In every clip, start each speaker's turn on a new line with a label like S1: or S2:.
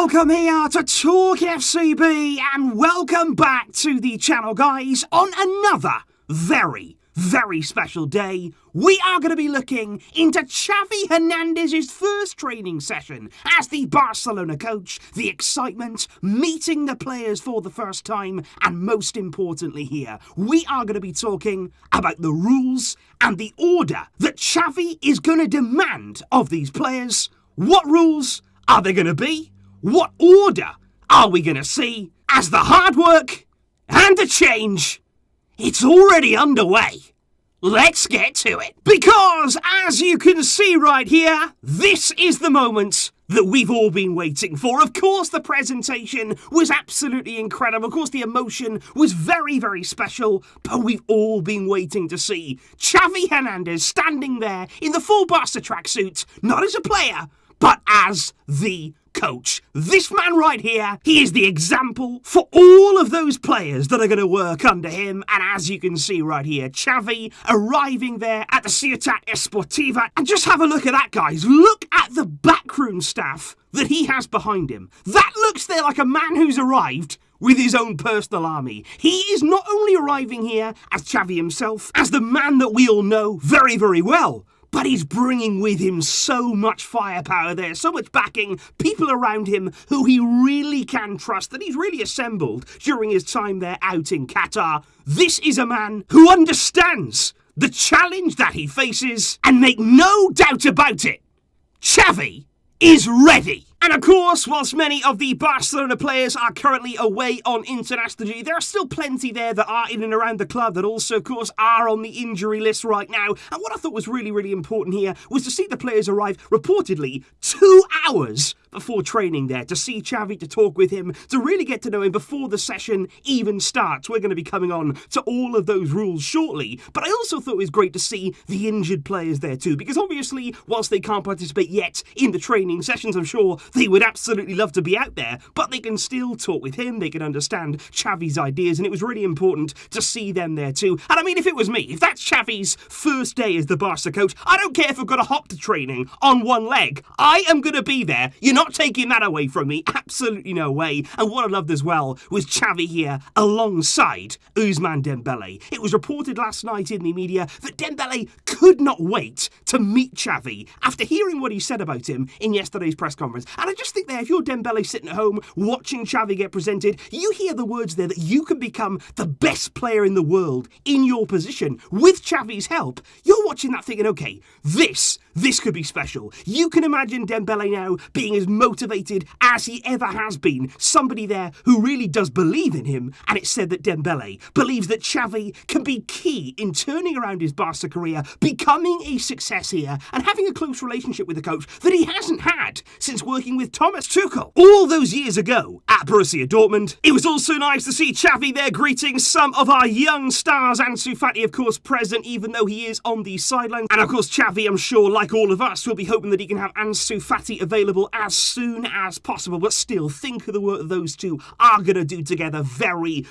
S1: Welcome here to Talk FCB and welcome back to the channel, guys. On another very special day, we are going to be looking into Xavi Hernandez's first training session as the Barcelona coach, the excitement, meeting the players for the first time, and most importantly here, we are going to be talking about the rules and the order that Xavi is going to demand of these players. What rules are they going to be? What order are we going to see as the hard work and the change? It's already underway. Let's get to it. Because, as you can see right here, this is the moment that we've all been waiting for. Of course, the presentation was absolutely incredible. Of course, the emotion was very special. But we've all been waiting to see Xavi Hernandez standing there in the full Barca tracksuit, not as a player, but as the coach. This man right here, he is the example for all of those players that are going to work under him. And as you can see right here, Xavi arriving there at the Ciutat Esportiva. And just have a look at that, guys. Look at the backroom staff that he has behind him. That looks there like a man who's arrived with his own personal army. He is not only arriving here as Xavi himself, as the man that we all know very well, but he's bringing with him so much firepower there, so much backing, people around him who he really can trust, that he's really assembled during his time there out in Qatar. This is a man who understands the challenge that he faces, and make no doubt about it, Xavi is ready. And of course, whilst many of the Barcelona players are currently away on international duty, there are still plenty there that are in and around the club that also, of course, are on the injury list right now. And what I thought was really important here was to see the players arrive reportedly 2 hours before training there, to see Xavi, to talk with him, to really get to know him before the session even starts. We're going to be coming on to all of those rules shortly, but I also thought it was great to see the injured players there too, because obviously, whilst they can't participate yet in the training sessions, I'm sure they would absolutely love to be out there, but they can still talk with him, they can understand Xavi's ideas, and it was really important to see them there too. And I mean, if it was me, if that's Xavi's first day as the Barca coach, I don't care if I've got to hop to training on one leg. I am going to be there. You're not taking that away from me. Absolutely no way. And what I loved as well was Xavi here alongside Ousmane Dembele. It was reported last night in the media that Dembele could not wait to meet Xavi after hearing what he said about him in yesterday's press conference. And I just think there, if you're Dembele sitting at home watching Xavi get presented, you hear the words there that you can become the best player in the world in your position with Xavi's help. You're watching that thinking, okay, this could be special. You can imagine Dembele now being as motivated as he ever has been. Somebody there who really does believe in him. And it's said that Dembele believes that Xavi can be key in turning around his Barca career, becoming a success here, and having a close relationship with the coach that he hasn't had since working with Thomas Tuchel all those years ago at Borussia Dortmund. It was also nice to see Xavi there greeting some of our young stars. Ansu Fati, of course, present, even though he is on the sideline. And of course, Xavi, I'm sure, like all of us, will be hoping that he can have Ansu Fati available as soon as possible. But still, think of the work those two are going to do together. Very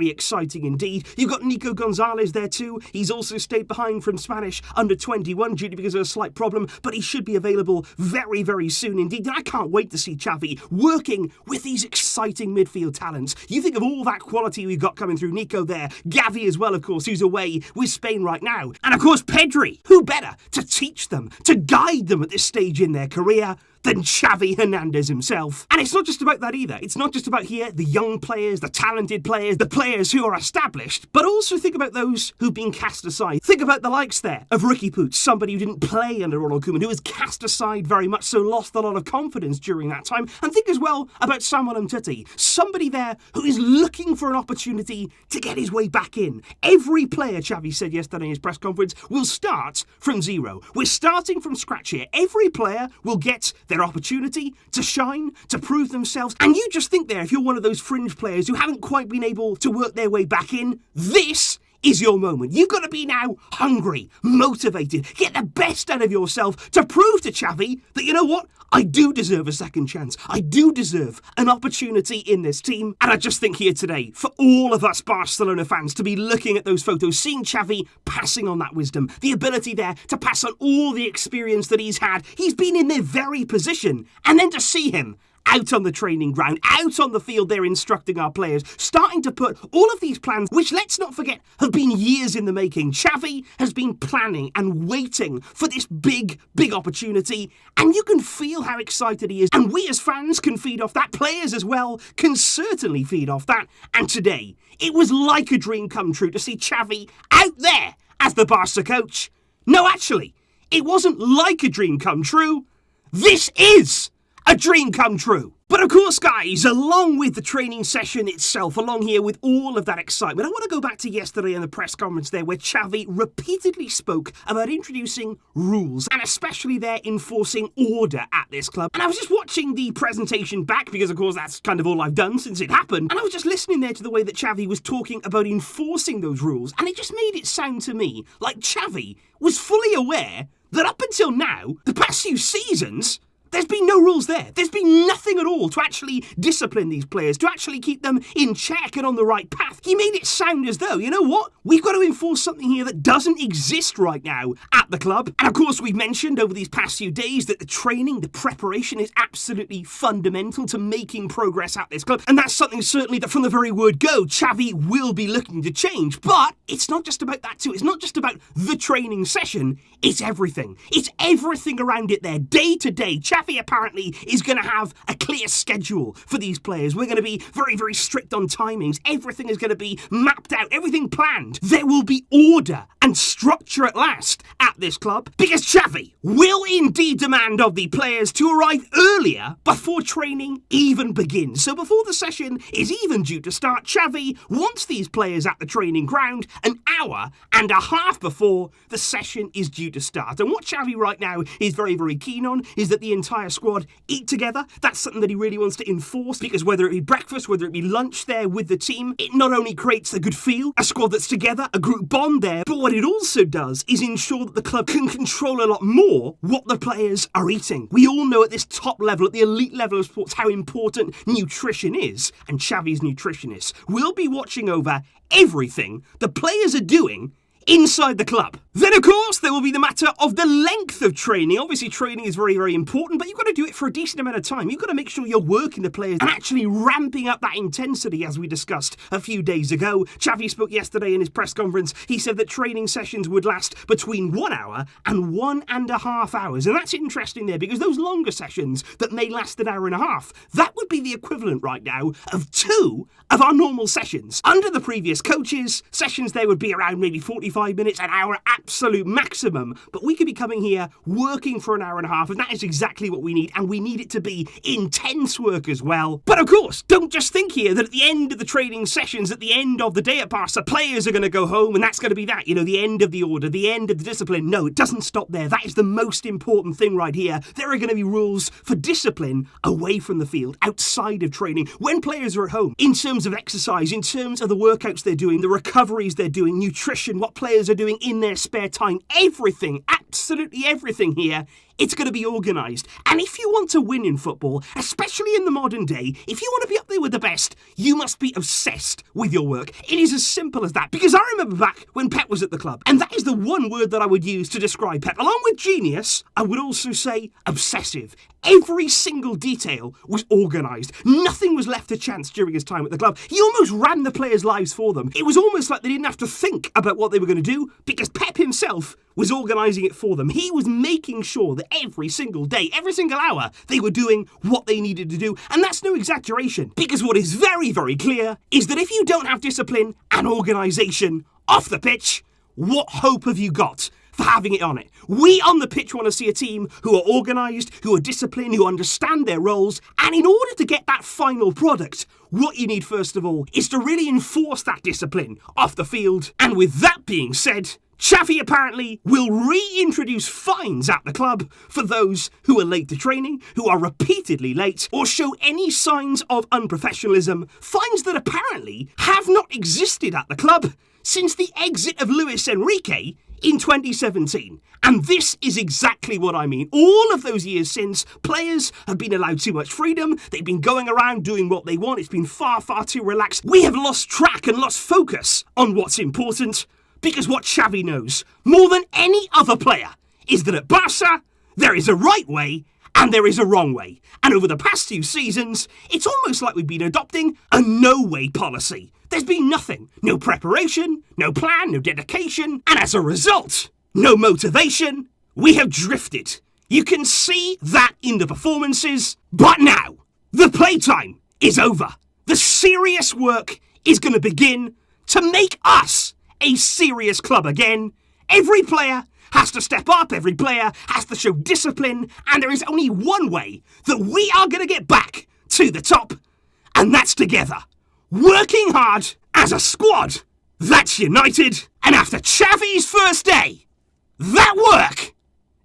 S1: exciting indeed. You've got Nico Gonzalez there too. He's also stayed behind from Spanish under-21 due to because of a slight problem, but he should be available very soon indeed. And I can't wait to see Xavi working with these exciting midfield talents. You think of all that quality we've got coming through. Nico there, Gavi as well, of course, who's away with Spain right now. And of course, Pedri. Who better to teach them, to guide them at this stage in their career than Xavi Hernandez himself? And it's not just about that either. It's not just about here, the young players, the talented players, the players who are established, but also think about those who've been cast aside. Think about the likes there of Ricky Puig, somebody who didn't play under Ronald Koeman, who was cast aside very much so, lost a lot of confidence during that time. And think as well about Samuel Umtiti, somebody there who is looking for an opportunity to get his way back in. Every player, Xavi said yesterday in his press conference, will start from zero. We're starting from scratch here. Every player will get their opportunity to shine, to prove themselves. And you just think there, if you're one of those fringe players who haven't quite been able to work their way back in, this is your moment. You've got to be now hungry, motivated, get the best out of yourself to prove to Xavi that, you know what, I do deserve a second chance. I do deserve an opportunity in this team. And I just think here today, for all of us Barcelona fans to be looking at those photos, seeing Xavi passing on that wisdom, the ability there to pass on all the experience that he's had. He's been in their very position. And then to see him out on the training ground, out on the field, they're instructing our players, starting to put all of these plans, which let's not forget, have been years in the making. Xavi has been planning and waiting for this big opportunity, and you can feel how excited he is. And we as fans can feed off that. Players as well can certainly feed off that. And today, it was like a dream come true to see Xavi out there as the Barca coach. No, actually, it wasn't like a dream come true. This is a dream come true. But of course, guys, along with the training session itself, along here with all of that excitement, I want to go back to yesterday in the press conference there where Xavi repeatedly spoke about introducing rules and especially there enforcing order at this club. And I was just watching the presentation back because, of course, that's kind of all I've done since it happened. And I was just listening there to the way that Xavi was talking about enforcing those rules. And it just made it sound to me like Xavi was fully aware that up until now, the past few seasons, there's been no rules there. There's been nothing at all to actually discipline these players, to actually keep them in check and on the right path. He made it sound as though, you know what? We've got to enforce something here that doesn't exist right now at the club. And of course, we've mentioned over these past few days that the training, the preparation is absolutely fundamental to making progress at this club. And that's something certainly that from the very word go, Xavi will be looking to change. But it's not just about that too. It's not just about the training session. It's everything. It's everything around it there, day to day. Xavi apparently is going to have a clear schedule for these players. We're going to be very strict on timings. Everything is going to be mapped out, everything planned. There will be order and structure at last at this club because Xavi will indeed demand of the players to arrive earlier before training even begins. So before the session is even due to start, Xavi wants these players at the training ground an hour and a half before the session is due to start. And what Xavi right now is very keen on is that the entire squad eat together. That's something that he really wants to enforce because whether it be breakfast, whether it be lunch there with the team, it not only creates a good feel, a squad that's together, a group bond there, but what it also does is ensure that the club can control a lot more what the players are eating. We all know at this top level, at the elite level of sports, how important nutrition is, and Xavi's nutritionists will be watching over everything the players are doing inside the club. Then, of course, there will be the matter of the length of training. Obviously, training is very important, but you've got to do it for a decent amount of time. You've got to make sure you're working the players and actually ramping up that intensity, as we discussed a few days ago. Xavi spoke yesterday in his press conference. He said that training sessions would last between 1 hour and 1.5 hours. And that's interesting there because those longer sessions that may last an hour and a half, that would be the equivalent right now of 2 of our normal sessions. Under the previous coaches, sessions there would be around maybe 45 minutes, an hour, absolute maximum. But we could be coming here working for an hour and a half, and that is exactly what we need. And we need it to be intense work as well. But of course, don't just think here that at the end of the training sessions, at the end of the day at Barca, players are going to go home and that's going to be that, you know, the end of the order, the end of the discipline. No, it doesn't stop there. That is the most important thing right here. There are going to be rules for discipline away from the field, outside of training, when players are at home, in terms of exercise, in terms of the workouts they're doing, the recoveries they're doing, nutrition, what players are doing in their spare time, everything, absolutely everything here, it's going to be organised. And if you want to win in football, especially in the modern day, if you want to be up there with the best, you must be obsessed with your work. It is as simple as that. Because I remember back when Pep was at the club, and that is the one word that I would use to describe Pep. Along with genius, I would also say obsessive. Every single detail was organised. Nothing was left to chance during his time at the club. He almost ran the players' lives for them. It was almost like they didn't have to think about what they were going to do because Pep himself was organising it for them. He was making sure that every single day, every single hour, they were doing what they needed to do. And that's no exaggeration, because what is very clear is that if you don't have discipline and organisation off the pitch, what hope have you got for having it on it? We on the pitch want to see a team who are organised, who are disciplined, who understand their roles, and in order to get that final product, what you need first of all is to really enforce that discipline off the field. And with that being said, Xavi apparently will reintroduce fines at the club for those who are late to training, who are repeatedly late, or show any signs of unprofessionalism, fines that apparently have not existed at the club since the exit of Luis Enrique in 2017. And this is exactly what I mean. All of those years since, players have been allowed too much freedom. They've been going around doing what they want. It's been far too relaxed. We have lost track and lost focus on what's important. Because what Xavi knows, more than any other player, is that at Barca, there is a right way and there is a wrong way. And over the past few seasons, it's almost like we've been adopting a no-way policy. There's been nothing. No preparation, no plan, no dedication, and as a result, no motivation. We have drifted. You can see that in the performances, but now, the playtime is over. The serious work is going to begin to make us a serious club again. Every player has to step up, every player has to show discipline, and there is only one way that we are going to get back to the top, and that's together. Working hard as a squad that's united, and after Xavi's first day, that work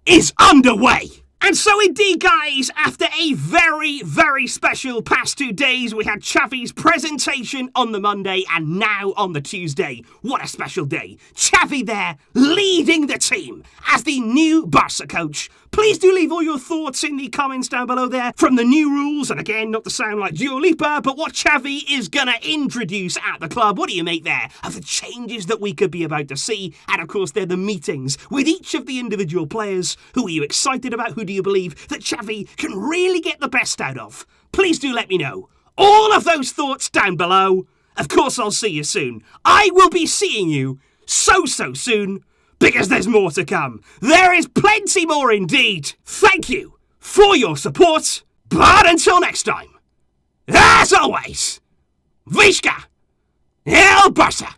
S1: is underway. And so indeed, guys, after a very, very special past 2 days, we had Xavi's presentation on the Monday and now on the Tuesday. What a special day. Xavi there, leading the team as the new Barca coach. Please do leave all your thoughts in the comments down below there from the new rules. And again, not to sound like Dua Lipa, but what Xavi is going to introduce at the club. What do you make there of the changes that we could be about to see? And of course, they're the meetings with each of the individual players. Who are you excited about? Who do you believe that Xavi can really get the best out of? Please do let me know all of those thoughts down below. Of course, I'll see you soon. I will be seeing you so soon, because there's more to come. There is plenty more indeed. Thank you for your support. But until next time, as always, Visca El Barca.